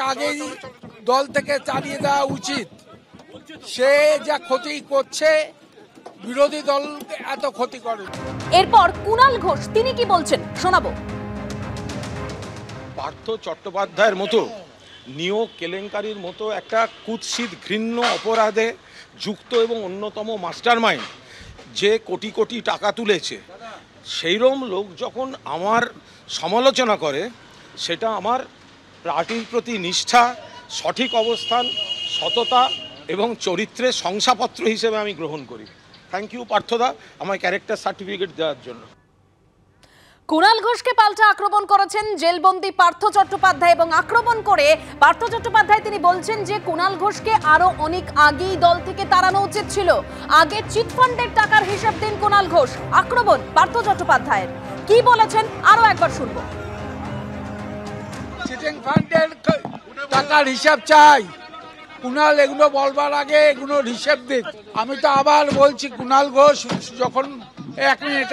আগেই দল থেকে তাড়িয়ে দেওয়া উচিত। সে যা ক্ষতি করছে বিরোধী দল এত ক্ষতি করে। এরপর কুণাল ঘোষ তিনি কি বলছেন শোনাবো। পার্থ চট্টোপাধ্যায়ের মতো নিয়োগ কেলেঙ্কারির মতো একটা কুৎসিত ঘৃণ্য অপরাধে যুক্ত এবং অন্যতম মাস্টারমাইন্ড যে কোটি কোটি টাকা তুলেছে, সেইরকম লোক যখন আমার সমালোচনা করে, সেটা আমার পার্টির প্রতি নিষ্ঠা, সঠিক অবস্থান, সততা এবং চরিত্রের শংসাপত্র হিসেবে আমি গ্রহণ করি। থ্যাংক ইউ পার্থদা আমায় ক্যারেক্টার সার্টিফিকেট দেওয়ার জন্য। কুণাল ঘোষকে পাল্টা আক্রমণ করেছেন জেলবন্দি পার্থ চট্টোপাধ্যায় এবং আক্রমণ করে পার্থ চট্টোপাধ্যায় তিনি বলছেন যে কুণাল ঘোষকে আরো অনেক আগেই দল থেকে তাড়ানো উচিত ছিল। আগে চিটফান্ডের টাকার হিসাব দিন কুণাল ঘোষ। আক্রমণ পার্থ চট্টোপাধ্যায়ের, কি বলেছেন আরো একবার শুনবো। চিটিং ফান্ডের টাকার হিসাব চাই। কুণাল এগুলো বলবার আগে এগুলোর হিসাব দিক। আমি তো আবার বলছি, কুণাল ঘোষ যখন এক মিনিট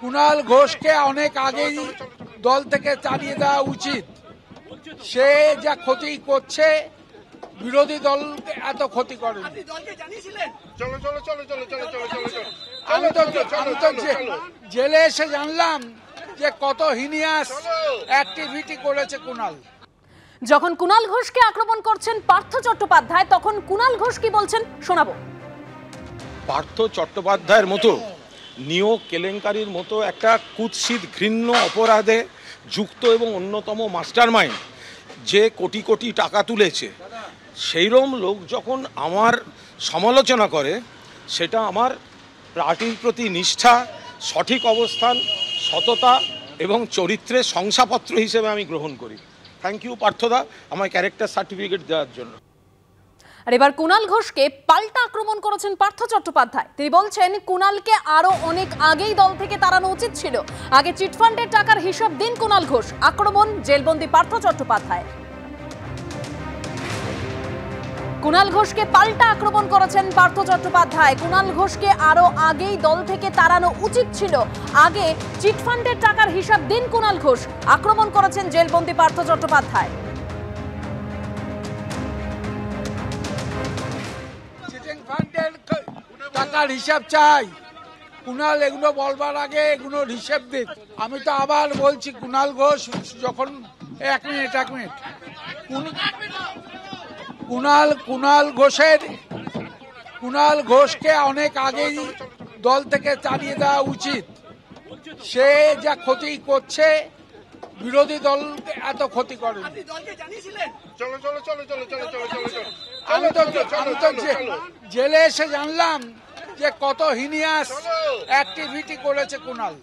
কুণাল ঘোষকে অনেক আগেই দল থেকে তাড়িয়ে দেওয়া উচিত। সে যা ক্ষতি করছে বিরোধী দল এত ক্ষতি করে। আমি তো জেলে এসে জানলাম যে কত হিনিয়াস অ্যাক্টিভিটি করেছে কুণাল। যখন কুণাল ঘোষকে আক্রমণ করছেন পার্থ চট্টোপাধ্যায়, তখন কুণাল ঘোষ কি বলছেন শোনাবো। পার্থ চট্টোপাধ্যায়ের মতো নিয়োগ কেলেঙ্কারির মতো একটা কুৎসিত ঘৃণ্য অপরাধে যুক্ত এবং অন্যতম মাস্টারমাইন্ড যে কোটি কোটি টাকা তুলেছে, সেইরকম লোক যখন আমার সমালোচনা করে, সেটা আমার পার্টির প্রতি নিষ্ঠা, সঠিক অবস্থান, সততা এবং চরিত্রের শংসাপত্র হিসেবে আমি গ্রহণ করি। থ্যাংক ইউ পার্থদা আমায় ক্যারেক্টার সার্টিফিকেট দেওয়ার জন্য। আর এবার কুণাল ঘোষকে পাল্টা আক্রমণ করেছেন পার্থ চট্টোপাধ্যায়। তিনি বলছেন কুণালকে আরো অনেক আগেই দল থেকে তাড়ানো উচিত ছিল। আগে চিটফান্ডের টাকার হিসাব দিন কুণাল ঘোষ। আক্রমণ জেলবন্দি পার্থ চট্টোপাধ্যায়। কুণাল ঘোষকে পাল্টা আক্রমণ করেছেন পার্থ চট্টোপাধ্যায়। কুণাল ঘোষকে আরো আগেই দল থেকে তাড়ানো উচিত ছিল। আগে চিটফান্ডের টাকার হিসাব দিন কুণাল ঘোষ। আক্রমণ করেছেন জেলবন্দি পার্থ চট্টোপাধ্যায়। চিটিং ফান্ডের টাকার হিসাব চাই। কুণাল এগুলো বলবার আগে এগুলোর হিসাব দিক। আমি তো আবার বলছি, কুণাল ঘোষ যখন এক মিনিট কুণাল ঘোষকে অনেক আগেই দল থেকে তাড়িয়ে দেওয়া উচিত। সে যা ক্ষতি করছে বিরোধী দল এত ক্ষতি করে। আমি তো জেলে এসে জানলাম যে কত হিনিয়াস অ্যাক্টিভিটি করেছে কুণাল।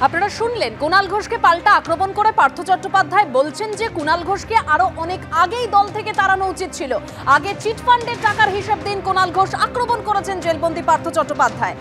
আপনারা শুনলেন কুণাল ঘোষকে পাল্টা আক্রমণ করে পার্থ চট্টোপাধ্যায় বলছেন যে কুণাল ঘোষকে আরো অনেক আগেই দল থেকে তাড়ানো উচিত ছিল। আগে চিটফান্ডের টাকার হিসাব দিন কুণাল ঘোষ। আক্রমণ করেছেন জেলবন্দি পার্থ চট্টোপাধ্যায়।